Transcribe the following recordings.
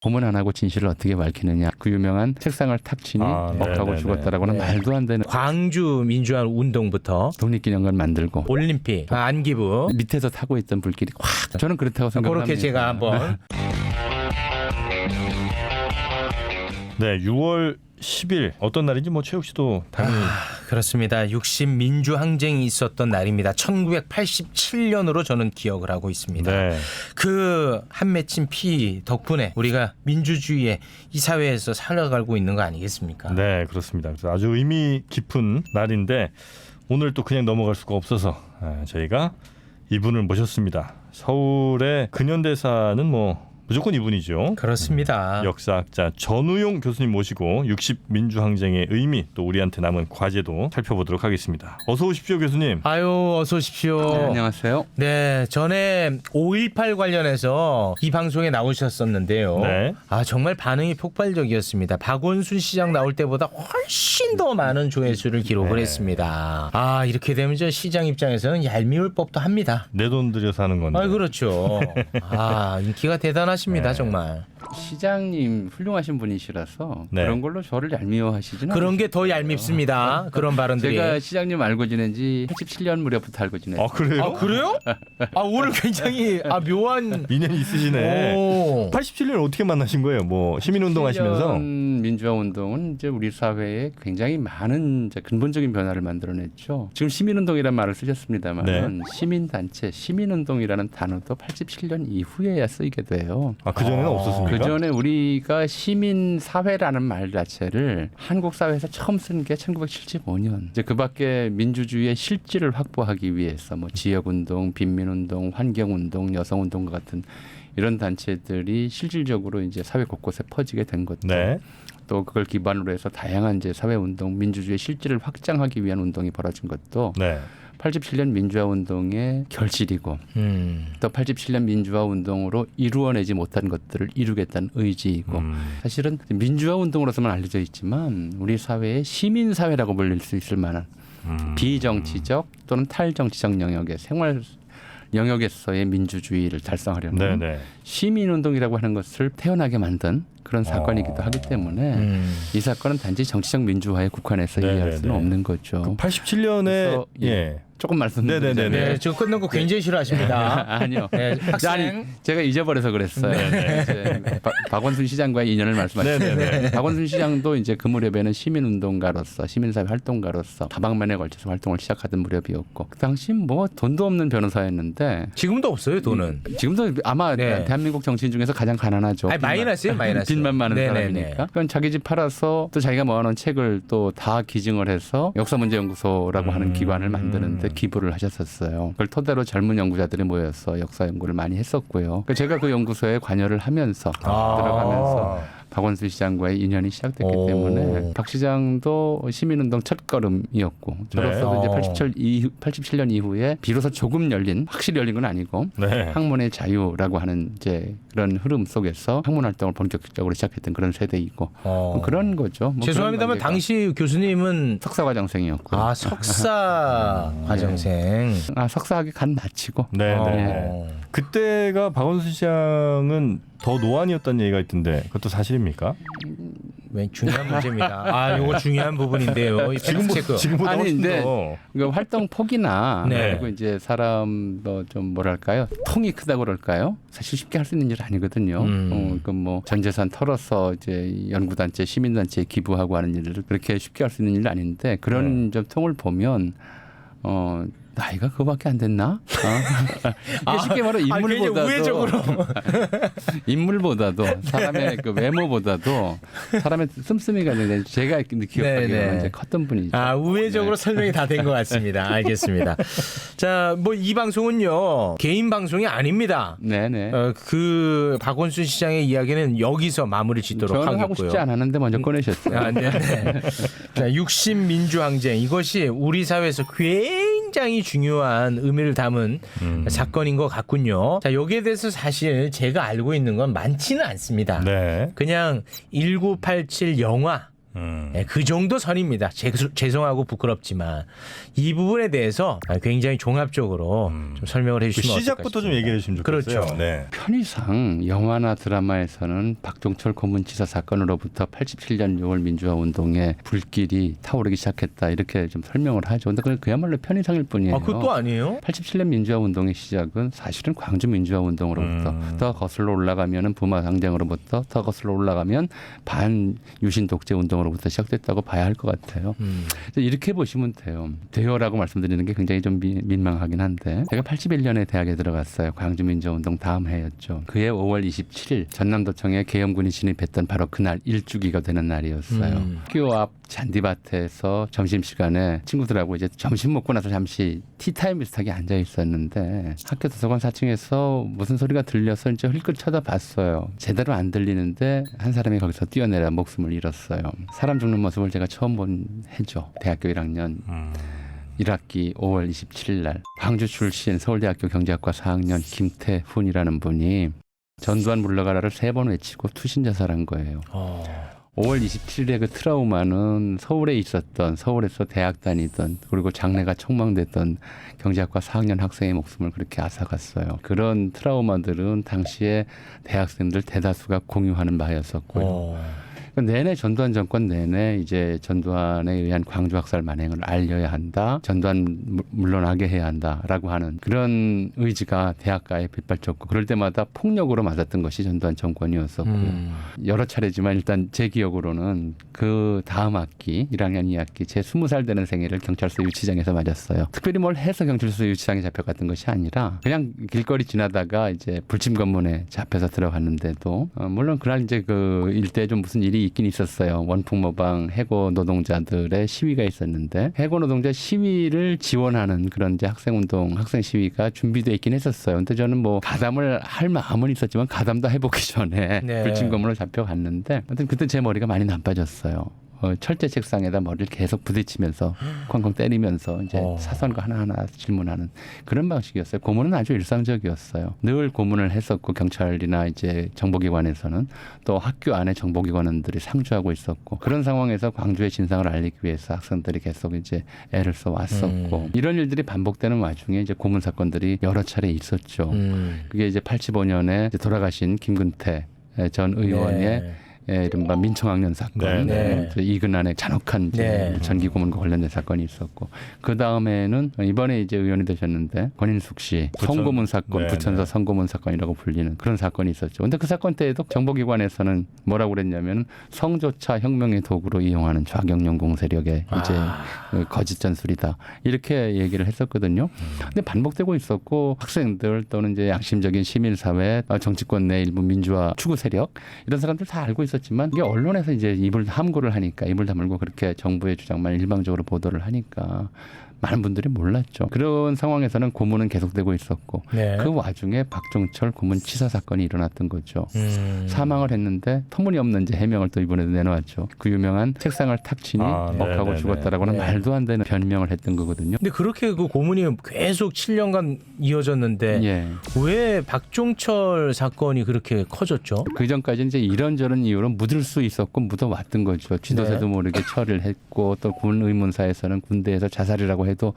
고문 안 하고 진실을 어떻게 밝히느냐. 그 유명한 책상을 탁 치니 먹하고 죽었다라고는 말도 안 되는. 광주 민주화 운동부터 독립기념관 만들고 올림픽, 안기부 밑에서 타고 있던 불길이 확. 저는 그렇다고 생각합니다. 그렇게 제가 한번 네, 6월 10일 어떤 날인지 뭐 최욱 씨도 당연히 그렇습니다. 60 민주항쟁이 있었던 날입니다. 1987년으로 저는 기억을 하고 있습니다. 네. 그 한 맺힌 피 덕분에 우리가 민주주의의 이 사회에서 살아가고 있는 거 아니겠습니까? 네, 그렇습니다. 그래서 아주 의미 깊은 날인데 오늘 또 그냥 넘어갈 수가 없어서 저희가 이분을 모셨습니다. 서울의 근현대사는 뭐 무조건 이분이죠. 그렇습니다. 역사학자 전우용 교수님 모시고 60 민주항쟁의 의미 또 우리한테 남은 과제도 살펴보도록 하겠습니다. 어서 오십시오, 교수님. 아유, 어서 오십시오. 네, 안녕하세요. 네, 전에 5.18 관련해서 이 방송에 나오셨었는데요. 네. 아, 정말 반응이 폭발적이었습니다. 박원순 시장 나올 때보다 훨씬 더 많은 조회수를 기록을 네. 했습니다. 아, 이렇게 되면 저 시장 입장에서는 얄미울 법도 합니다. 내 돈 들여서 하는 건데. 아, 그렇죠. 아, 인기가 대단하십니다, 네. 정말. 시장님 훌륭하신 분이시라서 네. 그런 걸로 저를 얄미워하시지는 그런 게 더 얄밉습니다. 그런 발언들이. 제가 시장님 알고 지낸 지 87년 무렵부터 알고 지냈어요. 아, 그래요? 아, 그래요? 아, 오늘 굉장히 묘한. 인연이 있으시네. 오. 87년 어떻게 만나신 거예요? 뭐 시민운동 하시면서? 민주화 운동은 이제 우리 사회에 굉장히 많은 이제 근본적인 변화를 만들어냈죠. 지금 시민운동이라는 말을 쓰셨습니다만 네. 시민단체, 시민운동이라는 단어도 87년 이후에야 쓰이게 돼요. 아, 그전에는 없었습니까? 그 전에 우리가 시민사회라는 말 자체를 한국 사회에서 처음 쓴 게 1975년. 이제 그밖에 민주주의의 실질을 확보하기 위해서 뭐 지역운동, 빈민운동, 환경운동, 여성운동과 같은 이런 단체들이 실질적으로 이제 사회 곳곳에 퍼지게 된 것도. 네. 또 그걸 기반으로 해서 다양한 이제 사회운동, 민주주의의 실질을 확장하기 위한 운동이 벌어진 것도. 네. 87년 민주화 운동의 결실이고 또 87년 민주화 운동으로 이루어내지 못한 것들을 이루겠다는 의지이고 사실은 민주화 운동으로서만 알려져 있지만 우리 사회의 시민사회라고 불릴 수 있을 만한 비정치적 또는 탈정치적 영역의 생활 영역에서의 민주주의를 달성하려는 네네. 시민운동이라고 하는 것을 태어나게 만든 그런 사건이기도 하기 때문에 이 사건은 단지 정치적 민주화에 국한해서 이해할 수는 없는 거죠. 87년에 조금 말씀드리자면 네, 지금 끝난 거 굉장히 싫어하십니다. 아니요. 네, 학생. 아니, 제가 잊어버려서 그랬어요. 이제 박원순 시장과의 인연을 말씀하시는데 박원순 시장도 이제 그 무렵에는 시민운동가로서 시민사회 활동가로서 다방면에 걸쳐서 활동을 시작하던 무렵이었고 그 당시 뭐 돈도 없는 변호사였는데 지금도 없어요, 돈은. 지금도 아마 네. 대한민국 정치인 중에서 가장 가난하죠. 아니, 마이너스예요, 마이너스. 빚만 많은 네네네. 사람이니까. 그건 자기 집 팔아서 또 자기가 모아놓은 책을 또 다 기증을 해서 역사문제연구소라고 하는 기관을 만드는데 기부를 하셨었어요. 그걸 토대로 젊은 연구자들이 모여서 역사 연구를 많이 했었고요. 그러니까 제가 그 연구소에 관여를 하면서 들어가면서 박원순 시장과의 인연이 시작됐기 때문에 박 시장도 시민운동 첫걸음이었고 저로서도 이제 87년 이후에 비로소 조금 열린 확실히 열린 건 아니고 학문의 자유라고 하는 이제 그런 흐름 속에서 학문 활동을 본격적으로 시작했던 그런 세대이고 그런 거죠. 뭐 죄송합니다만 당시 교수님은 석사과정생이었고 석사 과정생. 석사학위 간 마치고 그때가 박원순 시장은 더 노안이었다는 얘기가 있던데 그것도 사실입니까? 왜 중요한 문제입니다. 이거 중요한 부분인데요. 지금보다 아니 훨씬 근데 더. 그 활동 폭이나 네. 그리고 이제 사람도 좀 뭐랄까요 통이 크다고 그럴까요? 사실 쉽게 할 수 있는 일 아니거든요. 그 뭐 전 재산 털어서 이제 연구단체, 시민단체에 기부하고 하는 일을 그렇게 쉽게 할 수 있는 일 아닌데 그런 좀 통을 보면 나이가 그거밖에 안 됐나? 이게 쉽게 말해 인물보다도 사람의 그 외모보다도 사람의 씀씀이가 있는데 제가 기억하기에는 이제 컸던 분이죠. 우회적으로 설명이 다 된 것 같습니다. 알겠습니다. 자, 뭐 이 방송은요 개인 방송이 아닙니다. 네네. 그 박원순 시장의 이야기는 여기서 마무리 짓도록 저는 하겠고요. 하고 싶지 않았는데 먼저 꺼내셨어요. 네네. 자, 60 민주항쟁 이것이 우리 사회에서 굉장히 중요한 의미를 담은 사건인 것 같군요. 자, 여기에 대해서 사실 제가 알고 있는 건 많지는 않습니다. 네. 그냥 1987 영화 네, 그 정도 선입니다. 죄송하고 부끄럽지만 이 부분에 대해서 굉장히 종합적으로 좀 설명을 그 해주시면 어떨까 시작부터 좀 싶습니다. 얘기해 주시면 좋겠어요. 그렇죠. 네. 편의상 영화나 드라마에서는 박종철 고문치사 사건으로부터 87년 6월 민주화 운동에 불길이 타오르기 시작했다 이렇게 좀 설명을 하죠. 근데 그야말로 편의상일 뿐이에요. 아, 그것도 아니에요? 87년 민주화 운동의 시작은 사실은 광주 민주화 운동으로부터 더 거슬러 올라가면은 부마 상쟁으로부터 더 거슬러 올라가면 반유신 독재 운동으로부터 시작됐다고 봐야 할 것 같아요. 이렇게 보시면 돼요. 대여라고 말씀드리는 게 굉장히 좀 민망하긴 한데 제가 81년에 대학에 들어갔어요. 광주 민주화 운동 다음 해였죠. 그해 5월 27일 전남도청에 계엄군이 진입했던 바로 그날 일주기가 되는 날이었어요. 학교 앞 잔디밭에서 점심시간에 친구들하고 이제 점심 먹고 나서 잠시 티타임 비슷하게 앉아 있었는데 학교 도서관 4층에서 무슨 소리가 들려서 이제 흘끗 쳐다봤어요. 제대로 안 들리는데 한 사람이 거기서 뛰어내려 목숨을 잃었어요. 사람 죽는 모습을 제가 처음 본 해죠. 대학교 1학년 1학기 5월 27일 날 광주 출신 서울대학교 경제학과 4학년 김태훈이라는 분이 전두환 물러가라를 3번 외치고 투신 자살한 거예요. 5월 27일에 그 트라우마는 서울에 있었던 서울에서 대학 다니던 그리고 장래가 촉망됐던 경제학과 4학년 학생의 목숨을 그렇게 앗아갔어요. 그런 트라우마들은 당시에 대학생들 대다수가 공유하는 바였었고요. 내내 전두환 정권 내내 이제 전두환에 의한 광주 학살 만행을 알려야 한다. 전두환 물러나게 해야 한다라고 하는 그런 의지가 대학가에 빗발쳤고 그럴 때마다 폭력으로 맞았던 것이 전두환 정권이었었고요. 여러 차례지만 일단 제 기억으로는 그 다음 학기 1학년 2학기 제 20살 되는 생일을 경찰서 유치장에서 맞았어요. 특별히 뭘 해서 경찰서 유치장에 잡혀갔던 것이 아니라 그냥 길거리 지나다가 이제 불침 검문에 잡혀서 들어갔는데도 물론 그날 이제 그 일대에 좀 무슨 일이 있긴 있었어요. 원풍모방 해고 노동자들의 시위가 있었는데 해고 노동자 시위를 지원하는 그런 이제 학생운동, 학생 시위가 준비되어 있긴 했었어요. 근데 저는 뭐 가담을 할 마음은 있었지만 가담도 해보기 전에 네. 불침검문으로 잡혀갔는데 아무튼 그때 제 머리가 많이 나빠졌어요. 철제 책상에다 머리를 계속 부딪히면서 쾅쾅 때리면서 이제 사선과 하나하나 질문하는 그런 방식이었어요. 고문은 아주 일상적이었어요. 늘 고문을 했었고 경찰이나 이제 정보기관에서는 또 학교 안에 정보기관원들이 상주하고 있었고 그런 상황에서 광주의 진상을 알리기 위해서 학생들이 계속 이제 애를 써왔었고 이런 일들이 반복되는 와중에 이제 고문 사건들이 여러 차례 있었죠. 그게 이제 85년에 이제 돌아가신 김근태 전 의원의 이른바 민청학년 사건, 이근한의 잔혹한 전기 고문과 관련된 사건이 있었고 그 다음에는 이번에 이제 의원이 되셨는데 권인숙 씨 성고문 사건, 부천서 성고문 사건이라고 불리는 그런 사건이 있었죠. 그런데 그 사건 때에도 정보기관에서는 뭐라고 그랬냐면 성조차 혁명의 도구로 이용하는 좌경영 공세력의 이제 거짓 전술이다 이렇게 얘기를 했었거든요. 근데 반복되고 있었고 학생들 또는 이제 양심적인 시민사회, 정치권 내 일부 민주화 추구 세력 이런 사람들 다 알고 있었지만 이게 언론에서 이제 입을 함구를 하니까 입을 다물고 그렇게 정부의 주장만 일방적으로 보도를 하니까 많은 분들이 몰랐죠. 그런 상황에서는 고문은 계속되고 있었고 그 와중에 박종철 고문 치사 사건이 일어났던 거죠. 사망을 했는데 터무니없는 이제 해명을 또 이번에도 내놓았죠. 그 유명한 책상을 탁 치니 벅하고 죽었다라고는 말도 안 되는 변명을 했던 거거든요. 근데 그렇게 그 고문이 계속 7년간 이어졌는데 왜 박종철 사건이 그렇게 커졌죠? 그 전까지는 이제 이런저런 이유로 묻을 수 있었고 묻어왔던 거죠. 지도세도 모르게 처리를 했고 또 군 의문사에서는 군대에서 자살이라고 해도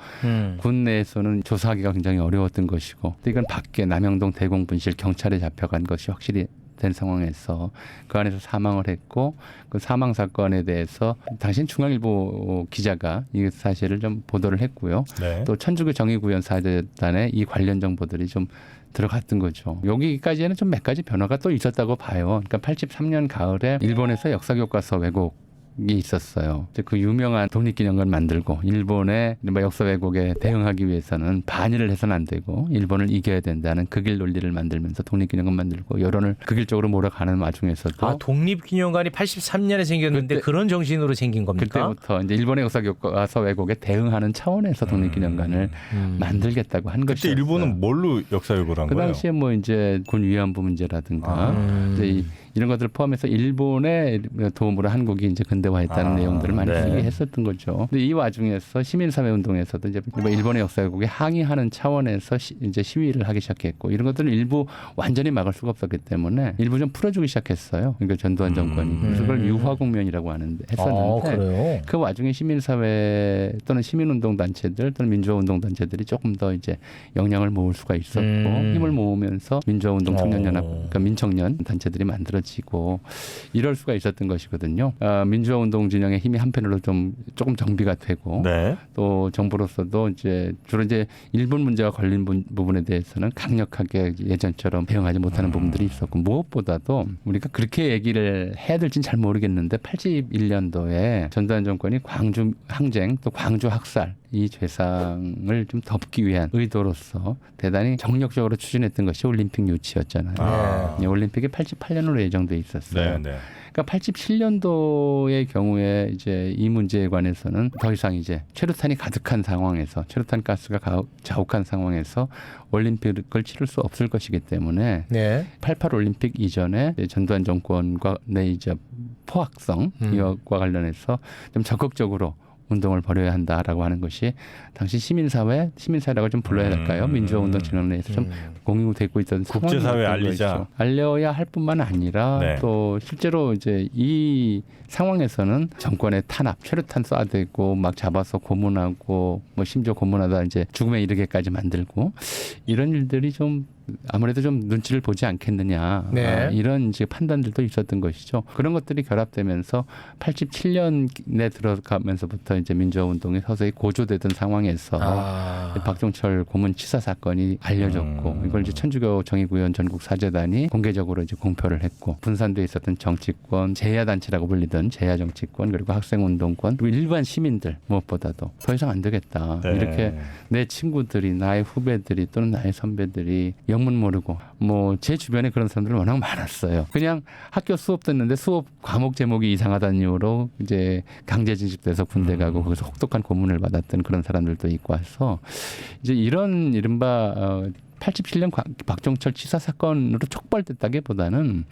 군 내에서는 조사하기가 굉장히 어려웠던 것이고 또 이건 밖에 남영동 대공분실 경찰에 잡혀간 것이 확실히 된 상황에서 그 안에서 사망을 했고 그 사망 사건에 대해서 당신 중앙일보 기자가 이 사실을 좀 보도를 했고요. 또 천주교 정의구현 사재단에 이 관련 정보들이 좀 들어갔던 거죠. 여기까지는 좀 몇 가지 변화가 또 있었다고 봐요. 그러니까 83년 가을에 일본에서 역사교과서 왜곡 이 있었어요. 그 유명한 독립기념관 만들고 일본의 역사 왜곡에 대응하기 위해서는 반일을 해서는 안 되고 일본을 이겨야 된다는 극일 논리를 만들면서 독립기념관 만들고 여론을 극일적으로 몰아가는 와중에서도 독립기념관이 83년에 생겼는데 그런 정신으로 생긴 겁니까? 그때부터 이제 일본의 역사 교과서 왜곡에 대응하는 차원에서 독립기념관을 만들겠다고 한 것이었어요. 그때 일본은 뭘로 역사 왜곡을 한 그 거예요? 당시에 뭐 이제 군 위안부 문제라든가 이제 이런 것들을 포함해서 일본의 도움으로 한국이 이제 근대화했다는 내용들을 많이 네. 쓰게 했었던 거죠. 근데 이 와중에서 시민사회 운동에서도 이제 일본의 역사국에 항의하는 차원에서 이제 시위를 하기 시작했고 이런 것들을 일부 완전히 막을 수가 없었기 때문에 일부 좀 풀어주기 시작했어요. 그러니까 전두환 정권이 그래서 그걸 유화 국면이라고 하는데 했었는데 그래요? 그 와중에 시민사회 또는 시민운동 단체들 또는 민주화운동 단체들이 조금 더 이제 역량을 모을 수가 있었고 힘을 모으면서 민주화운동 청년연합 그러니까 민청년 단체들이 만들어지고 이럴 수가 있었던 것이거든요. 민주화운동 진영의 힘이 한편으로 좀 조금 정비가 되고 네. 또 정부로서도 이제 주로 이제 일본 문제가 걸린 부분에 대해서는 강력하게 예전처럼 대응하지 못하는 부분들이 있었고 무엇보다도 우리가 그렇게 얘기를 해야 될지는 잘 모르겠는데 81년도에 전두환 정권이 광주 항쟁 또 광주 학살 이 죄상을 좀 덮기 위한 의도로서 대단히 정력적으로 추진했던 것이 올림픽 유치였잖아요. 올림픽이 88년으로 예정돼 있었어요. 네. 네. 그러니까 87년도의 경우에 이제 이 문제에 관해서는 더 이상 이제 최루탄이 가득한 상황에서 최루탄 가스가 자욱한 상황에서 올림픽을 치를 수 없을 것이기 때문에 네. 88 올림픽 이전에 전두환 정권과 내 이제 포악성 이와 관련해서 좀 적극적으로 운동을 벌여야 한다라고 하는 것이 당시 시민사회라고 좀 불러야 할까요? 민주화운동 진영 내에서 좀 공유되고 있던 국제사회에 상황이었던 알리자. 거죠. 알려야 할 뿐만 아니라 네. 또 실제로 이제 이 상황에서는 정권의 탄압, 최루탄 쏴대고 막 잡아서 고문하고 뭐 심지어 고문하다 이제 죽음에 이르게까지 만들고 이런 일들이 좀 아무래도 좀 눈치를 보지 않겠느냐 네. 이런 이제 판단들도 있었던 것이죠. 그런 것들이 결합되면서 87년에 들어가면서부터 이제 민주화운동이 서서히 고조되던 상황에서 박종철 고문 치사 사건이 알려졌고 이걸 이제 천주교 정의구현 전국 사재단이 공개적으로 이제 공표를 했고 분산돼 있었던 정치권, 제야 단체라고 불리던 제야 정치권 그리고 학생운동권 그리고 일반 시민들 무엇보다도 더 이상 안 되겠다. 네. 이렇게 내 친구들이 나의 후배들이 또는 나의 선배들이 영문 모르고 뭐 제 주변에 그런 사람들이 워낙 많았어요. 그냥 학교 수업 듣는데 수업 과목 제목이 이상하다는 이유로 이제 강제 진식돼서 군대 가고 거기서 혹독한 고문을 받았던 그런 사람들도 있고 해서 이제 이런 이른바 87년 박종철 치사 사건으로 촉발됐다기보다는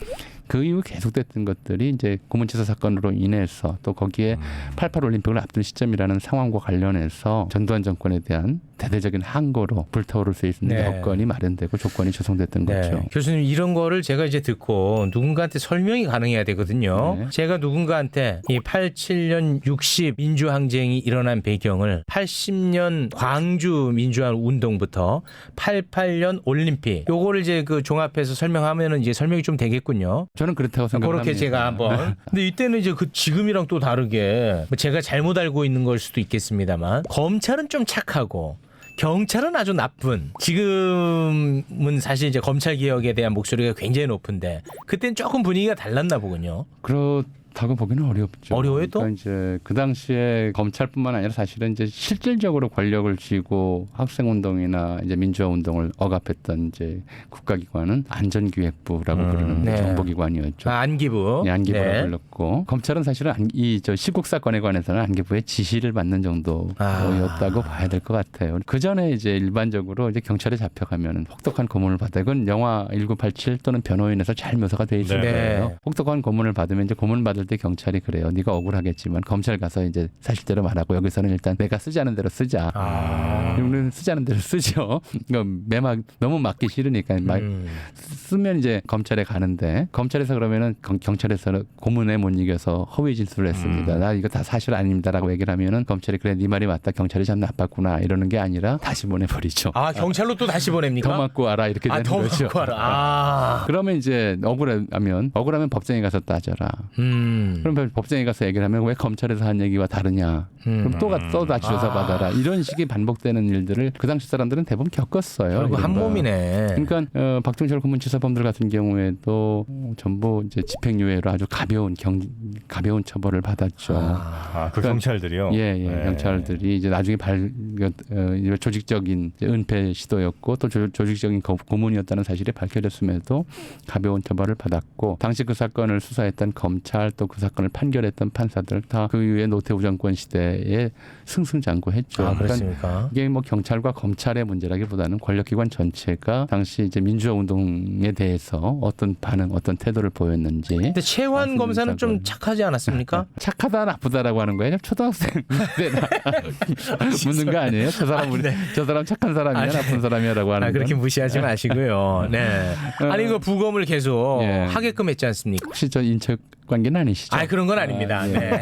그 이후 계속됐던 것들이 이제 고문치사 사건으로 인해서 또 거기에 88 올림픽을 앞둔 시점이라는 상황과 관련해서 전두환 정권에 대한 대대적인 항거로 불타오를 수 있는 네. 여건이 마련되고 조건이 조성됐던 네. 거죠. 교수님 이런 거를 제가 이제 듣고 누군가한테 설명이 가능해야 되거든요. 네. 제가 누군가한테 이 87년 60 민주항쟁이 일어난 배경을 80년 광주 민주화 운동부터 88년 올림픽 요거를 이제 그 종합해서 설명하면은 이제 설명이 좀 되겠군요. 저는 그렇다고 생각합니다. 그렇게 제가 한번. 근데 이때는 이제 그 지금이랑 또 다르게 뭐 제가 잘못 알고 있는 걸 수도 있겠습니다만 검찰은 좀 착하고 경찰은 아주 나쁜. 지금은 사실 이제 검찰 개혁에 대한 목소리가 굉장히 높은데 그때는 조금 분위기가 달랐나 보군요. 그렇다고 보기는 어렵죠. 어려워요, 또? 그러니까 이제 그 당시에 검찰뿐만 아니라 사실은 이제 실질적으로 권력을 쥐고 학생운동이나 이제 민주화운동을 억압했던 이제 국가기관은 안전기획부라고 부르는 네. 정보기관이었죠. 안기부. 안기부라고 네. 불렀고 검찰은 사실은 저 시국 사건에 관해서는 안기부의 지시를 받는 정도였다고 봐야 될 것 같아요. 그 전에 이제 일반적으로 이제 경찰에 잡혀가면 혹독한 고문을 받아. 이건 영화 1987 또는 변호인에서 잘 묘사가 돼 있을 네. 거예요. 혹독한 고문을 받으면 이제 고문 받을 때 경찰이 그래요. 네가 억울하겠지만 검찰 가서 이제 사실대로 말하고 여기서는 일단 내가 쓰지 않은 대로 쓰자. 우리는 쓰지 않은 대로 쓰죠. 그러니까 너무 맞기 싫으니까 쓰면 이제 검찰에 가는데 검찰에서 그러면은 경찰에서는 고문에 못 이겨서 허위 진술을 했습니다. 나 이거 다 사실 아닙니다라고 얘기를 하면은 검찰이 그래 네 말이 맞다. 경찰이 참 나빴구나 이러는 게 아니라 다시 보내버리죠. 아 경찰로 또 다시 보냅니까? 더 맞고 알아 이렇게 되는 더 거죠. 맞고 알아. 그러면 이제 억울하면 법정에 가서 따져라. 그럼 법정에 가서 얘기를 하면 왜 검찰에서 한 얘기와 다르냐. 그럼 또 다시 조사받아라. 이런 식이 반복되는 일들을 그 당시 사람들은 대부분 겪었어요. 결국 한 이른바. 몸이네. 그러니까 박종철 고문치사범들 같은 경우에도 전부 이제 집행유예로 아주 가벼운 가벼운 처벌을 받았죠. 그 경찰들이요. 예, 네. 경찰들이 이제 나중에 조직적인 은폐 시도였고 또 조직적인 고문이었다는 사실이 밝혀졌음에도 가벼운 처벌을 받았고 당시 그 사건을 수사했던 검찰 또 그 사건을 판결했던 판사들 다 그 이후에 노태우 정권 시대에 승승장구했죠. 그렇습니까? 이게 뭐 경찰과 검찰의 문제라기보다는 권력기관 전체가 당시 이제 민주화 운동에 대해서 어떤 반응, 어떤 태도를 보였는지. 근데 최환 검사는 좀 착하지 않았습니까? 착하다 나쁘다라고 하는 거예요. 초등학생 때나 묻는 거 아니에요? 저 사람 착한 사람이야, 나쁜 사람이야라고 하는 거. 그렇게 무시하지 마시고요. 네. 아니 그 부검을 계속 예. 하게끔 했지 않습니까? 혹시 저 인척 관계는 아니시죠? 그런 건 아닙니다. 네.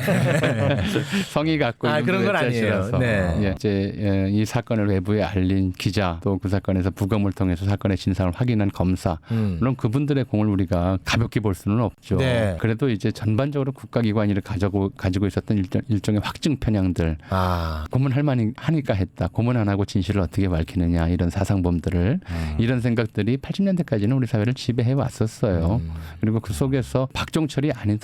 성의 갖고 그런 건 아니에요. 네. 이제 이 사건을 외부에 알린 기자 또 그 사건에서 부검을 통해서 사건의 진상을 확인한 검사 물론 그분들의 공을 우리가 가볍게 볼 수는 없죠. 네. 그래도 이제 전반적으로 국가기관이 가지고 있었던 일종의 확증 편향들 고문할 만하니까 했다. 고문 안 하고 진실을 어떻게 밝히느냐 이런 사상범들을 이런 생각들이 80년대까지는 우리 사회를 지배해 왔었어요. 그리고 그 속에서 박종철이 아닌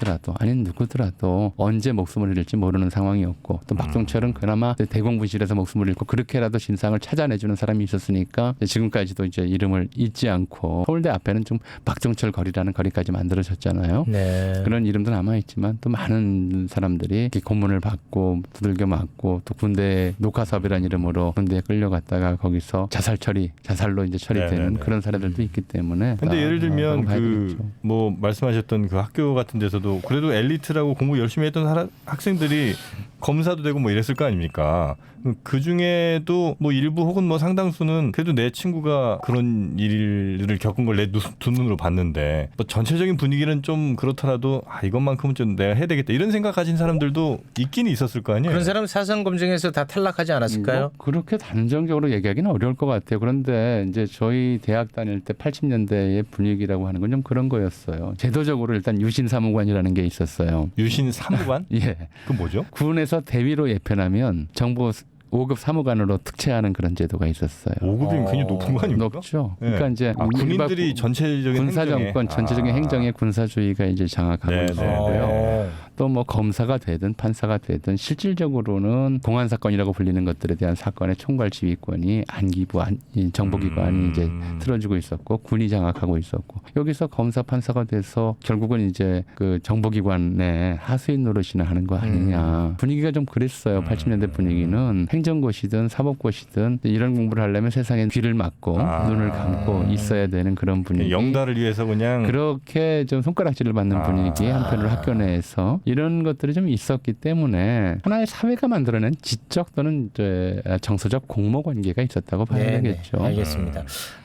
누구더라도 언제 목숨을 잃을지 모르는 상황이었고 또 박종철은 그나마 대공분실에서 목숨을 잃고 그렇게라도 진상을 찾아내주는 사람이 있었으니까 지금까지도 이제 이름을 잊지 않고 서울대 앞에는 좀 박종철 거리라는 거리까지 만들어졌잖아요. 네. 그런 이름도 남아있지만 또 많은 사람들이 이렇게 고문을 받고 두들겨 맞고 또 군대 녹화사업이라는 이름으로 군대에 끌려갔다가 거기서 자살로 이제 처리되는 네네네. 그런 사례들도 있기 때문에. 근데 예를 들면 그 뭐 말씀하셨던 그 학교 같은 데서도 그래도 엘리트라고 공부 열심히 했던 학생들이 검사도 되고 뭐 이랬을 거 아닙니까? 그 중에도 뭐 일부 혹은 뭐 상당수는 그래도 내 친구가 그런 일을 겪은 걸 내 두 눈으로 봤는데 뭐 전체적인 분위기는 좀 그렇더라도 이것만큼은 좀 내가 해야 되겠다 이런 생각 가진 사람들도 있긴 있었을 거 아니에요. 그런 사람 사상 검증에서 다 탈락하지 않았을까요? 뭐 그렇게 단정적으로 얘기하기는 어려울 것 같아요. 그런데 이제 저희 대학 다닐 때 80년대의 분위기라고 하는 건 좀 그런 거였어요. 제도적으로 일단 유신 사무관이라는 게 있었어요. 유신 사무관? 예. 그 뭐죠? 군에서 대위로 예편하면 정부 5급 사무관으로 특채하는 그런 제도가 있었어요. 5급이면 굉장히 높은 거 아닙니까? 높죠. 네. 그러니까 이제 군인들이 전체적인 군사 정권 전체적인 행정에 군사주의가 이제 장악하고 네, 있고요. 또 뭐 검사가 되든 판사가 되든 실질적으로는 공안 사건이라고 불리는 것들에 대한 사건의 총괄 지휘권이 안기부 정보기관이 이제 틀어주고 있었고 군이 장악하고 있었고 여기서 검사 판사가 돼서 결국은 이제 그 정보기관의 하수인 노릇이나 하는 거 아니냐 분위기가 좀 그랬어요. 80년대 분위기는 행정고시든 사법고시든 이런 공부를 하려면 세상에 귀를 막고 눈을 감고 있어야 되는 그런 분위기. 영달을 위해서 그냥 그렇게 좀 손가락질을 받는 분위기 한편으로 학교 내에서 이런 것들이 좀 있었기 때문에 하나의 사회가 만들어낸 지적 또는 이제 정서적 공모 관계가 있었다고 봐야 되겠죠. 알겠습니다.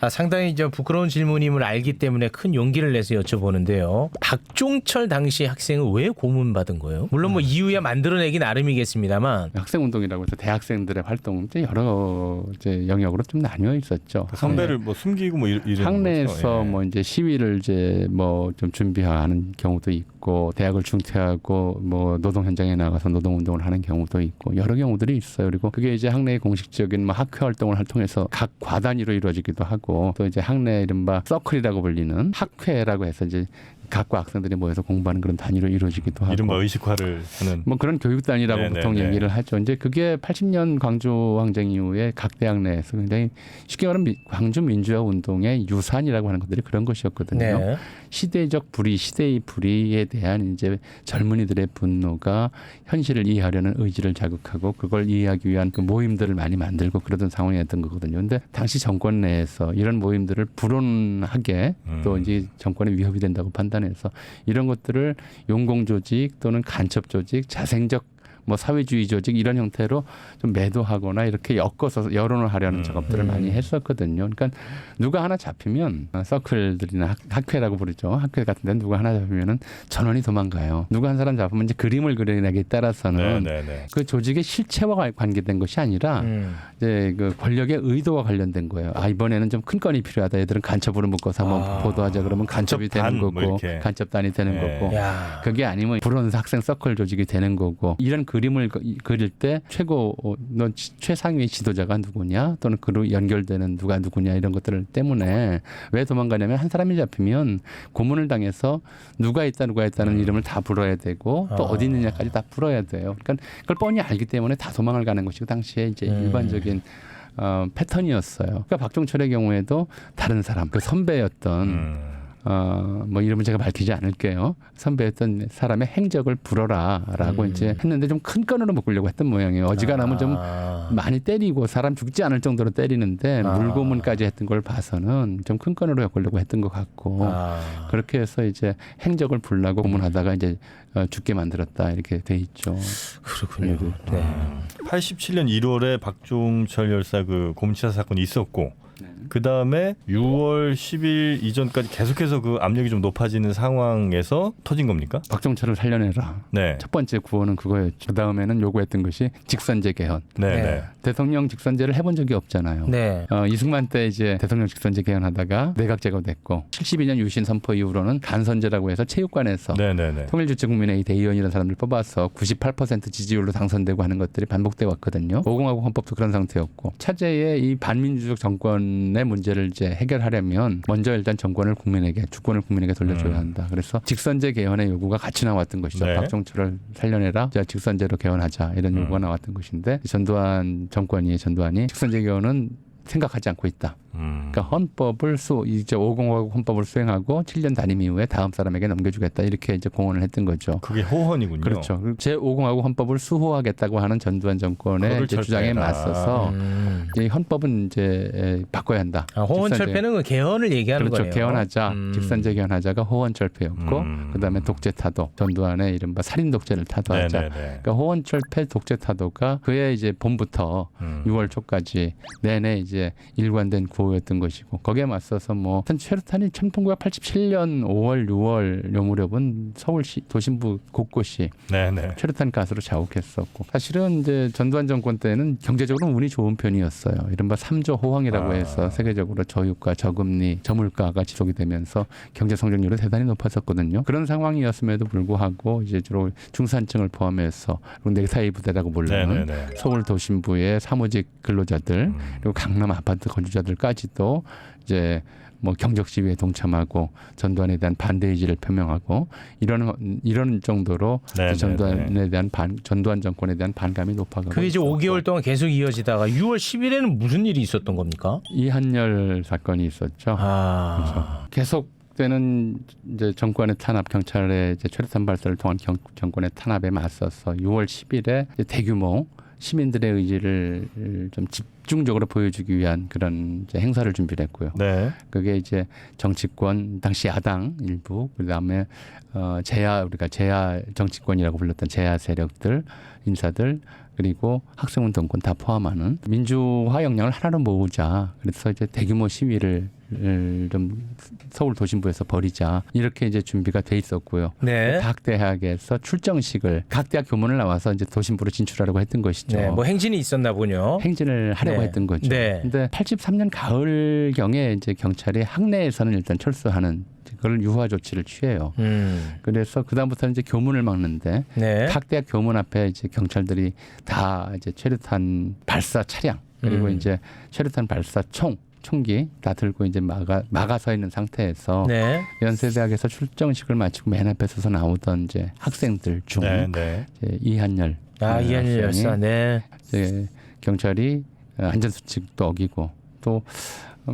상당히 부끄러운 질문임을 알기 때문에 큰 용기를 내서 여쭤보는데요. 박종철 당시 학생은 왜 고문받은 거예요? 물론 뭐 이유야 만들어내기 나름이겠습니다만 학생운동이라고 해서 대학생들의 활동 여러 이제 영역으로 좀 나뉘어 있었죠. 선배를 뭐 숨기고 뭐 이런 학내에서 거죠? 예. 뭐 이제 시위를 이제 뭐 좀 준비하는 경우도 있고 대학을 중퇴하고 뭐 노동 현장에 나가서 노동 운동을 하는 경우도 있고 여러 경우들이 있어요. 그리고 그게 이제 학내의 공식적인 뭐 학회 활동을 통해서 각 과단위로 이루어지기도 하고 또 이제 학내 이른바 서클이라고 불리는 학회라고 해서 이제 각과 학생들이 모여서 공부하는 그런 단위로 이루어지기도 하고 이른바 의식화를 하는 뭐 그런 교육단이라고 네네네. 보통 얘기를 하죠. 이제 그게 80년 광주 항쟁 이후에 각 대학 내에서 굉장히 쉽게 말하면 광주 민주화 운동의 유산이라고 하는 것들이 그런 것이었거든요. 네. 시대적 불의, 시대의 불의에 대한 이제 젊은이들의 분노가 현실을 이해하려는 의지를 자극하고 그걸 이해하기 위한 그 모임들을 많이 만들고 그러던 상황이었던 거거든요. 근데 당시 정권 내에서 이런 모임들을 불온하게 또 이제 정권에 위협이 된다고 판단해서 이런 것들을 용공 조직 또는 간첩 조직, 자생적 뭐 사회주의 조직 이런 형태로 좀 매도하거나 이렇게 엮어서 여론을 하려는 작업들을 많이 했었거든요. 그러니까 누가 하나 잡히면 서클들이나 학회라고 부르죠. 학회 같은 데는 누가 하나 잡히면은 전원이 도망가요. 누가 한 사람 잡으면 이제 그림을 그려내기에 따라서는 그 조직의 실체와 관계된 것이 아니라 이제 그 권력의 의도와 관련된 거예요. 이번에는 좀 큰 건이 필요하다. 얘들은 간첩으로 묶어서 한번 보도하자 그러면 간첩이 되는 거고 뭐 간첩단이 되는 거고 야. 그게 아니면 불온 학생 서클 조직이 되는 거고 이런 그림을 그릴 때 최상위 지도자가 누구냐 또는 그로 연결되는 누가 누구냐 이런 것들 때문에 왜 도망가냐면 한 사람이 잡히면 고문을 당해서 누가 있다는 이름을 다 불어야 되고 또 어디 있느냐까지 다 불어야 돼요. 그러니까 그걸 뻔히 알기 때문에 다 도망을 가는 것이고 당시에 이제 일반적인 패턴이었어요. 그러니까 박종철의 경우에도 다른 사람, 그 선배였던 뭐 이름은 제가 밝히지 않을게요. 선배였던 사람의 행적을 불어라라고 이제 했는데 좀 큰 건으로 묶으려고 했던 모양이에요. 어지간하면 좀 많이 때리고 사람 죽지 않을 정도로 때리는데 물고문까지 했던 걸 봐서는 좀 큰 건으로 엮으려고 했던 것 같고 그렇게 해서 이제 행적을 불라고 고문하다가 이제 죽게 만들었다 이렇게 돼 있죠. 그렇군요. 네. 87년 1월에 박종철 열사 그 고문치사 사건이 있었고 그 다음에 6월 10일 이전까지 계속해서 그 압력이 좀 높아지는 상황에서 터진 겁니까? 박종철을 살려내라. 네. 첫 번째 구호는 그거였죠. 그 다음에는 요구했던 것이 직선제 개헌. 네. 네. 네. 대통령 직선제를 해본 적이 없잖아요. 네. 이승만 때 이제 대통령 직선제 개헌하다가 내각 제거됐고 72년 유신 선포 이후로는 간선제라고 해서 체육관에서 네네네. 통일주체국민회의 대의원이라는 사람들 뽑아서 98% 지지율로 당선되고 하는 것들이 반복돼 왔거든요. 5공화국 헌법도 그런 상태였고 차제의 이 반민주적 정권의 문제를 이제 해결하려면 먼저 일단 정권을 국민에게 주권을 국민에게 돌려줘야 한다. 그래서 직선제 개헌의 요구가 같이 나왔던 것이죠. 네. 박종철을 살려내라. 자, 직선제로 개헌하자 이런 요구가 나왔던 것인데 전두환이 직선제 개헌은 생각하지 않고 있다. 그러니까 헌법을 이제 5공화국 헌법을 수행하고 7년 단임 이후에 다음 사람에게 넘겨주겠다 이렇게 이제 공언을 했던 거죠. 그게 호헌이군요. 그렇죠. 제 5공화국 헌법을 수호하겠다고 하는 전두환 정권의 이제 주장에 맞서서 이 헌법은 이제 바꿔야 한다. 호헌철폐는 그 개헌을 얘기하는 그렇죠. 거네요. 개헌하자, 직선제 개헌하자가 호헌철폐였고, 그다음에 독재 타도, 전두환의 이른바 살인 독재를 타도하자. 그러니까 호헌철폐 독재 타도가 그의 이제 봄부터 6월 초까지 내내 이제 일관된 구호였던 것이고, 거기에 맞서서 뭐 최루탄이 1987년 5월, 6월 요 무렵은 서울시 도심부 곳곳이 최루탄 가스로 자욱했었고, 사실은 이제 전두환 정권 때는 경제적으로 운이 좋은 편이었어요. 이른바 3조 호황이라고 해서 세계적으로 저유가, 저금리, 저물가가 지속이 되면서 경제 성장률이 대단히 높았었거든요. 그런 상황이었음에도 불구하고 이제 주로 중산층을 포함해서 넥타이 부대라고 불리는 서울 도심부의 사무직 근로자들 그리고 강남 아파트 건축자들까지도 이제 뭐 경적 시위에 동참하고 전두환에 대한 반대 의지를 표명하고 이런 정도로 전두환 정권에 대한 반감이 높아가고 그게 이제 5개월 동안 계속 이어지다가 6월 10일에는 무슨 일이 있었던 겁니까? 이한열 사건이 있었죠. 그렇죠. 계속되는 이제 정권의 탄압, 경찰의 이제 최루탄 발사를 통한 정권의 탄압에 맞서서 6월 10일에 이제 대규모 시민들의 의지를 좀 집중적으로 보여주기 위한 그런 이제 행사를 준비를 했고요. 그게 이제 정치권 당시 야당 일부 그다음에 우리가 제야 정치권이라고 불렀던 제야 세력들 인사들 그리고 학생운동권 다 포함하는 민주화 역량을 하나로 모으자. 그래서 이제 대규모 시위를 좀 서울 도심부에서 벌이자 이렇게 이제 준비가 돼 있었고요. 각 대학에서 출정식을 각 대학 교문을 나와서 이제 도심부로 진출하려고 했던 것이죠. 뭐 행진이 있었나 보군요. 행진을 하려고 했던 거죠. 근데 83년 가을 경에 이제 경찰이 학내에서는 일단 철수하는 그걸 유화 조치를 취해요. 그래서 그 다음부터는 이제 교문을 막는데 각 대학 교문 앞에 이제 경찰들이 다 이제 최루탄 발사 차량 그리고 이제 최루탄 발사 총기 다 들고 이제 막아 서 있는 상태에서 연세대학에서 출정식을 마치고 맨 앞에 서서 나오던 이제 학생들 중 이제 이한열 이한열 열사 이제 경찰이 안전수칙도 어기고 또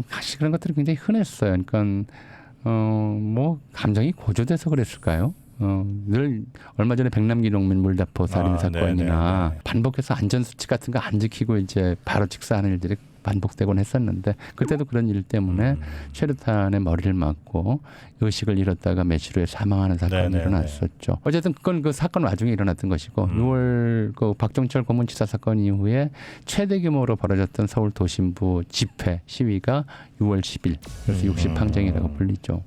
사실 그런 것들이 굉장히 흔했어요. 그러니까 뭐 감정이 고조돼서 그랬을까요? 늘 얼마 전에 백남기 농민 물다포 살인 사건이나 반복해서 안전수칙 같은 거 안 지키고 이제 바로 직사하는 일들이 반복되곤 했었는데 그때도 그런 일 때문에 최루탄에 머리를 맞고 의식을 잃었다가 며칠 후에 사망하는 사건이 일어났었죠. 어쨌든 그건 그 사건 와중에 일어났던 것이고 6월 그 박종철 고문치사 사건 이후에 최대 규모로 벌어졌던 서울 도심부 집회 시위가 6월 10일 그래서 60항쟁이라고 불리죠.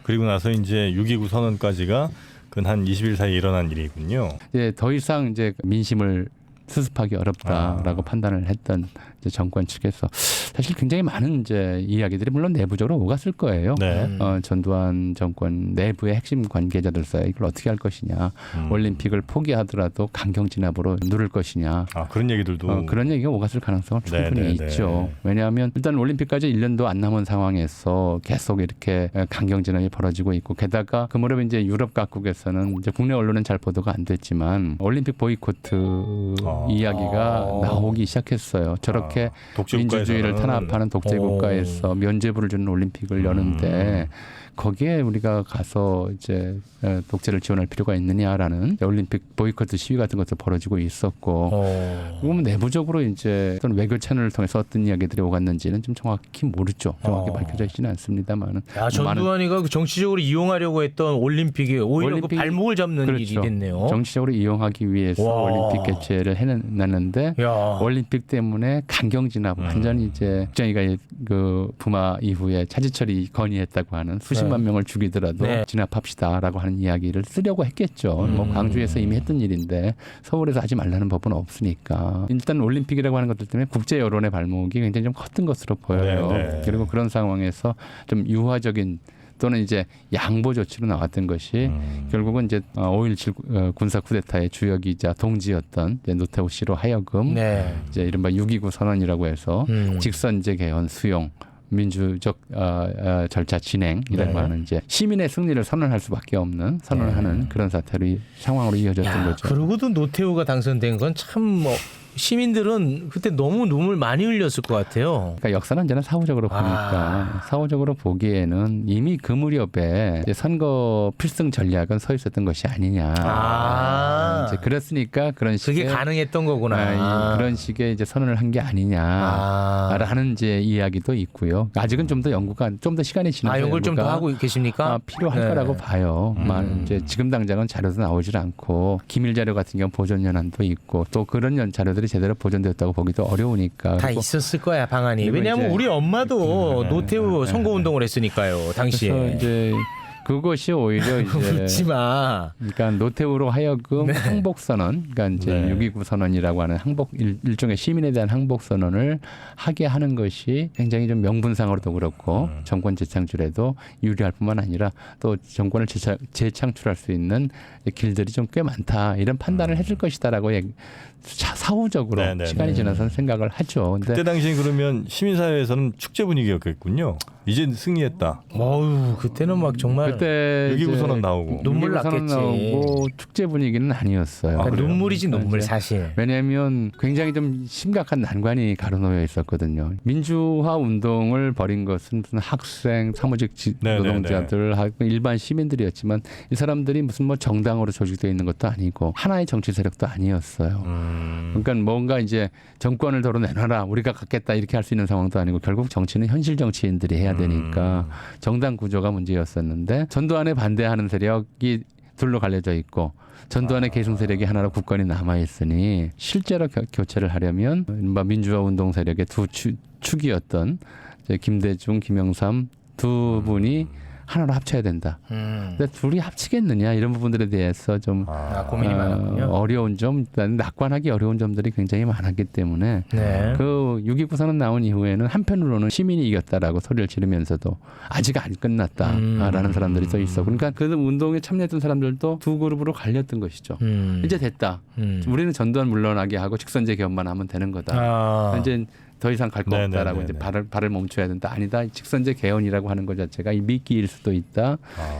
그리고 나서 이제 6.29 선언까지가 근 한 20일 사이에 일어난 일이군요. 더 이상 이제 민심을 수습하기 어렵다라고 판단을 했던 이제 정권 측에서 사실 굉장히 많은 이제 이야기들이 물론 내부적으로 오갔을 거예요. 네. 전두환 정권 내부의 핵심 관계자들 사이 이걸 어떻게 할 것이냐, 올림픽을 포기하더라도 강경 진압으로 누를 것이냐. 아, 그런 얘기들도 그런 얘기가 오갔을 가능성은 충분히 네, 네, 있죠. 네. 왜냐하면 일단 올림픽까지 1년도 안 남은 상황에서 계속 이렇게 강경 진압이 벌어지고 있고, 게다가 그 무렵에 이제 유럽 각국에서는 이제 국내 언론은 잘 보도가 안 됐지만 올림픽 보이코트 이야기가 나오기 시작했어요. 저렇게 민주주의를 탄압하는 독재 국가에서 면죄부를 주는 올림픽을 여는데 거기에 우리가 가서 이제 독재를 지원할 필요가 있느냐라는 올림픽 보이콧 시위 같은 것도 벌어지고 있었고, 그러면 내부적으로 이제 어떤 외교 채널을 통해서 어떤 이야기들이 오갔는지는 좀 정확히 모르죠. 정확히 밝혀져 있지는 않습니다만은. 야, 전두환이가 그 정치적으로 이용하려고 했던 올림픽이 오히려 그 발목을 잡는 그렇죠. 일이 됐네요. 정치적으로 이용하기 위해서 올림픽 개최를 해놨는데 올림픽 때문에 강경 진압 완전히 이제 국정이가 그 부마 이후에 차지철이 건의했다고 하는 수십만 명을 죽이더라도 진압합시다라고 하는 이야기를 쓰려고 했겠죠. 뭐 광주에서 이미 했던 일인데 서울에서 하지 말라는 법은 없으니까. 일단 올림픽이라고 하는 것들 때문에 국제 여론의 발목이 굉장히 좀 컸던 것으로 보여요. 네. 그리고 그런 상황에서 좀 유화적인 또는 이제 양보 조치로 나왔던 것이 결국은 이제 5.17 군사 쿠데타의 주역이자 동지였던 이제 노태우 씨로 하여금 이제 이른바 6.29 선언이라고 해서 직선제 개헌 수용, 민주적 절차 진행이라고 하는 이제 시민의 승리를 선언할 수밖에 없는 선언하는 그런 상황으로 이어졌던 거죠. 그러고도 노태우가 당선된 건 참 뭐 시민들은 그때 너무 눈물 많이 흘렸을 것 같아요. 그러니까 역사는 언제나 사후적으로 보니까 사후적으로 보기에는 이미 그 무렵에 이제 선거 필승 전략은 서 있었던 것이 아니냐. 이제 그랬으니까 그런 식의 그게 가능했던 거구나. 그런 식의 이제 선언을 한 게 아니냐라는 이제 이야기도 있고요. 아직은 좀 더 연구가 좀 더 시간이 지나서 연구를 좀 더 하고 계십니까? 필요할 거라고 봐요. 이제 지금 당장은 자료도 나오질 않고 기밀 자료 같은 경우 보존 연한도 있고 또 그런 자료들이 제대로 보존되었다고 보기도 어려우니까. 다 있었을 거야 방안이. 왜냐하면 이제 우리 엄마도 노태우 선거운동을 했으니까요 당시에. 그래서 이제 그것이 오히려 이제 웃지 마. 그러니까 노태우로 하여금 항복 선언, 그러니까 이제 6.29 선언이라고 하는 항복 일종의 시민에 대한 항복 선언을 하게 하는 것이 굉장히 좀 명분상으로도 그렇고 정권 재창출에도 유리할 뿐만 아니라 또 정권을 재창출할 수 있는 길들이 좀 꽤 많다 이런 판단을 했을 것이다라고 사후적으로 시간이 지나서는 생각을 하죠. 근데 그때 당시에 그러면 시민사회에서는 축제 분위기였겠군요. 이제 승리했다. 어우 그때는 막 정말 그때 6.29 선언 나오고 눈물 6.29 선언 났겠지. 나오고 축제 분위기는 아니었어요. 그러니까 그래요? 눈물이지 눈물 사실. 왜냐하면 굉장히 좀 심각한 난관이 가로놓여 있었거든요. 민주화 운동을 벌인 것은 무슨 학생, 사무직 노동자들, 일반 시민들이었지만 이 사람들이 무슨 뭐 정당으로 조직되어 있는 것도 아니고 하나의 정치 세력도 아니었어요. 그러니까 뭔가 이제 정권을 도로 내놔라, 우리가 갖겠다 이렇게 할 수 있는 상황도 아니고 결국 정치는 현실 정치인들이 해야 되니까 정당 구조가 문제였었는데 전두환에 반대하는 세력이 둘로 갈려져 있고 전두환의 계승 세력이 하나로 국권이 남아 있으니 실제로 교체를 하려면 민주화 운동 세력의 두 축이었던 김대중, 김영삼 두 분이 하나로 합쳐야 된다. 근데 둘이 합치겠느냐 이런 부분들에 대해서 좀 고민이 많았군요. 어려운 점, 낙관하기 어려운 점들이 굉장히 많았기 때문에 그 6.29 선언 나온 이후에는 한편으로는 시민이 이겼다라고 소리를 지르면서도 아직 안 끝났다라는 사람들이 또 있어. 그러니까 그 운동에 참여했던 사람들도 두 그룹으로 갈렸던 것이죠. 이제 됐다. 우리는 전두환 물러나게 하고 직선제 개헌만 하면 되는 거다. 이제 더 이상 갈 거 없다라고 이제 발을 멈춰야 된다. 아니다. 직선제 개헌이라고 하는 것 자체가 이 미끼일 수도 있다.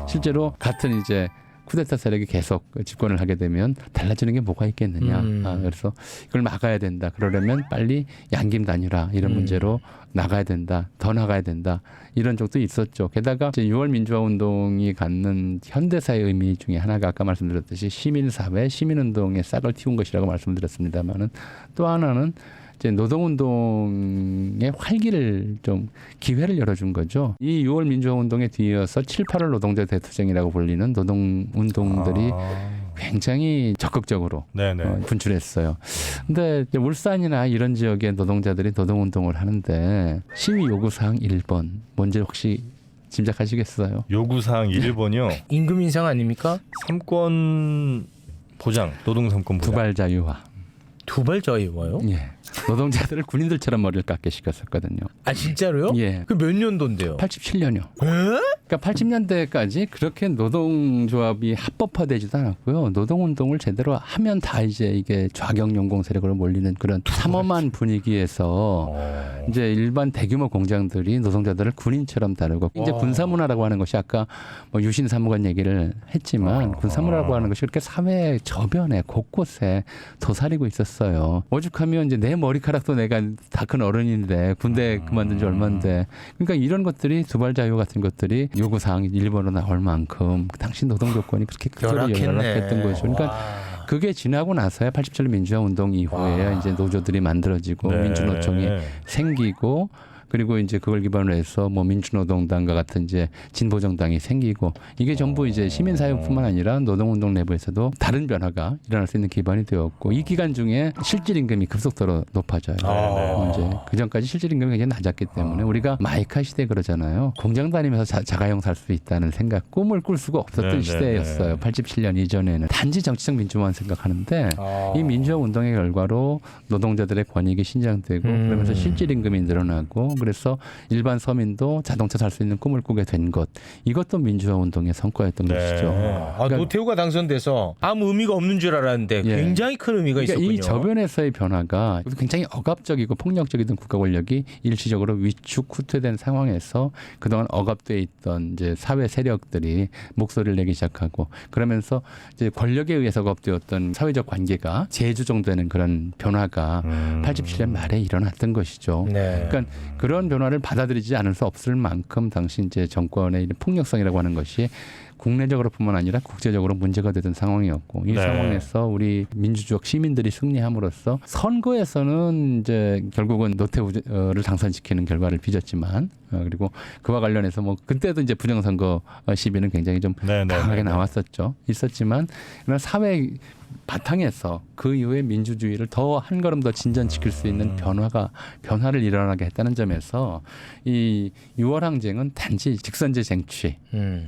실제로 같은 이제 쿠데타 세력이 계속 집권을 하게 되면 달라지는 게 뭐가 있겠느냐. 그래서 이걸 막아야 된다. 그러려면 빨리 양김 단일화 이런 문제로 나가야 된다. 더 나가야 된다. 이런 쪽도 있었죠. 게다가 이제 6월 민주화 운동이 갖는 현대사의 의미 중에 하나가 아까 말씀드렸듯이 시민사회, 시민운동의 싹을 틔운 것이라고 말씀드렸습니다만은 또 하나는 이제 노동운동의 활기를 좀 기회를 열어준 거죠. 이 6월 민주화 운동에 뒤이어서 7, 8월 노동자 대투쟁이라고 불리는 노동운동들이 굉장히 적극적으로 분출했어요. 근데 울산이나 이런 지역의 노동자들이 노동운동을 하는데 시위 요구사항 1번 뭔지 혹시 짐작하시겠어요? 요구사항 1번이요. 임금 인상 아닙니까? 3권 보장, 노동 3권 보장. 두발 자유화. 두발 자유화요? 예. 노동자들을 군인들처럼 머리를 깎게 시켰었거든요. 아 진짜로요? 예. 그 몇 년도인데요? 87년이요. 에? 그러니까 80년대까지 그렇게 노동조합이 합법화되지도 않았고요. 노동운동을 제대로 하면 다 이제 이게 좌경용공 세력으로 몰리는 그런 삼엄한 분위기에서 이제 일반 대규모 공장들이 노동자들을 군인처럼 다루고 이제 군사문화라고 하는 것이 아까 뭐 유신 사무관 얘기를 했지만 군사문화라고 하는 것이 그렇게 사회 저변에 곳곳에 도사리고 있었어요. 오죽하면 이제 내 머리카락도 내가 다 큰 어른인데 군대 그만둔 지 얼마인데 그러니까 이런 것들이 두발자유 같은 것들이 요구사항이 일본으로 나올 만큼 당시 노동 조건이 그렇게 극적으로 열악했던 거죠. 그러니까 그게 지나고 나서야 87년 민주화 운동 이후에 이제 노조들이 만들어지고 네. 민주노총이 생기고 그리고 이제 그걸 기반으로 해서 뭐 민주노동당과 같은 이제 진보정당이 생기고 이게 전부 이제 시민사회뿐만 아니라 노동운동 내부에서도 다른 변화가 일어날 수 있는 기반이 되었고 이 기간 중에 실질임금이 급속도로 높아져요. 이제 그 전까지 실질임금이 굉장히 낮았기 때문에 우리가 마이카 시대 그러잖아요. 공장 다니면서 자가용 살 수 있다는 생각, 꿈을 꿀 수가 없었던 시대였어요. 87년 이전에는 단지 정치적 민주화만 생각하는데 이 민주화 운동의 결과로 노동자들의 권익이 신장되고 그러면서 실질임금이 늘어나고 그래서 일반 서민도 자동차 살 수 있는 꿈을 꾸게 된 것 이것도 민주화 운동의 성과였던 것이죠. 그러니까 노태우가 당선돼서 아무 의미가 없는 줄 알았는데 굉장히 큰 의미가 있었군요. 이 저변에서의 변화가 굉장히 억압적이고 폭력적이던 국가 권력이 일시적으로 위축 후퇴된 상황에서 그동안 억압돼 있던 이제 사회 세력들이 목소리를 내기 시작하고 그러면서 이제 권력에 의해서 억압되었던 사회적 관계가 재조정되는 그런 변화가 87년 말에 일어났던 것이죠. 그러니까 그런 변화를 받아들이지 않을 수 없을 만큼 당시 이제 정권의 이런 폭력성이라고 하는 것이 국내적으로뿐만 아니라 국제적으로 문제가 되던 상황이었고 이 상황에서 우리 민주주의 시민들이 승리함으로써 선거에서는 이제 결국은 노태우를 당선시키는 결과를 빚었지만 그리고 그와 관련해서 뭐 그때도 이제 부정선거 시비는 굉장히 좀 강하게 나왔었죠. 있었지만 그러나 사회 바탕에서 그 이후에 민주주의를 더 한 걸음 더 진전시킬 수 있는 변화를 일어나게 했다는 점에서 이 6월 항쟁은 단지 직선제 쟁취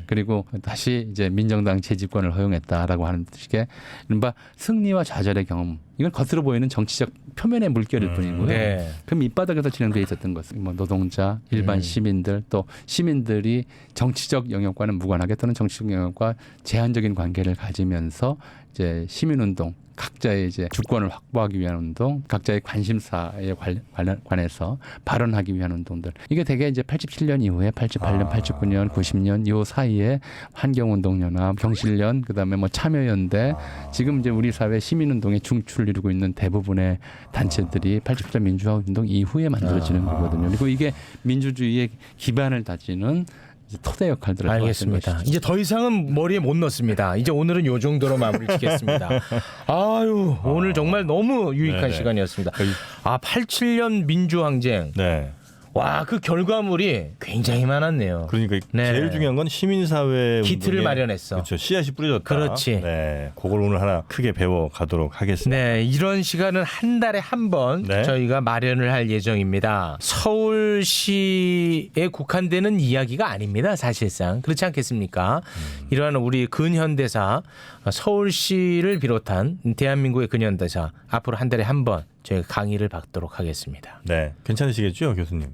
그리고 다시 이제 민정당 재집권을 허용했다라고 하는 식의 이른바 승리와 좌절의 경험 이건 겉으로 보이는 정치적 표면의 물결일 뿐이고요. 그 밑바닥에서 진행돼 있었던 것은 뭐 노동자, 일반 시민들 또 시민들이 정치적 영역과는 무관하게 또는 정치적 영역과 제한적인 관계를 가지면서 이제 시민운동, 각자의 이제 주권을 확보하기 위한 운동, 각자의 관심사에 관해서 발언하기 위한 운동들. 이게 되게 이제 87년 이후에 88년, 89년, 90년 요 사이에 환경운동연합, 경실련, 그다음에 뭐 참여연대, 지금 이제 우리 사회 시민운동의 중추를 이루고 있는 대부분의 단체들이 87년 민주화 운동 이후에 만들어지는 거거든요. 그리고 이게 민주주의의 기반을 다지는 토대 역할들을 알겠습니다. 이제 더 이상은 머리에 못 넣습니다. 이제 오늘은 요 정도로 마무리 짓겠습니다. 아유 오늘 정말 너무 유익한 시간이었습니다. 87년 민주항쟁. 와, 그 결과물이 굉장히 많았네요. 그러니까 제일 중요한 건 시민사회 기틀을 마련했어. 그렇죠. 씨앗이 뿌려졌다. 그렇지. 그걸 오늘 하나 크게 배워가도록 하겠습니다. 이런 시간은 한 달에 한 번 저희가 마련을 할 예정입니다. 서울시에 국한되는 이야기가 아닙니다. 사실상 그렇지 않겠습니까? 이러한 우리 근현대사 서울시를 비롯한 대한민국의 근현대사 앞으로 한 달에 한 번 저희가 강의를 받도록 하겠습니다. 괜찮으시겠죠, 교수님?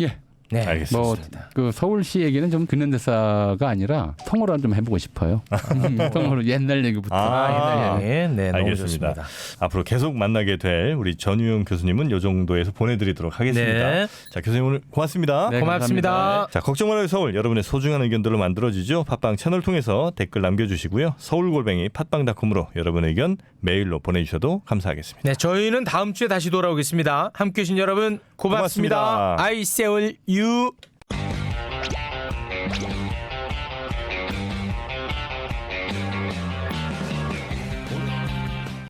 예. 알겠습니다. 뭐 그 서울시 얘기는 좀 근현대사가 아니라 통으로 좀 해보고 싶어요. 통으로 옛날 얘기부터. 옛날 얘기. 너무 알겠습니다. 좋습니다. 앞으로 계속 만나게 될 우리 전유영 교수님은 이 정도에서 보내드리도록 하겠습니다. 자, 교수님 오늘 고맙습니다. 고맙습니다. 감사합니다. 자, 걱정 말아요 서울. 여러분의 소중한 의견들로 만들어지죠. 팟빵 채널 통해서 댓글 남겨주시고요. 서울골뱅이 팟빵닷컴으로 여러분의 의견 메일로 보내주셔도 감사하겠습니다. 저희는 다음 주에 다시 돌아오겠습니다. 함께해 주신 여러분 고맙습니다. 고맙습니다. I see you.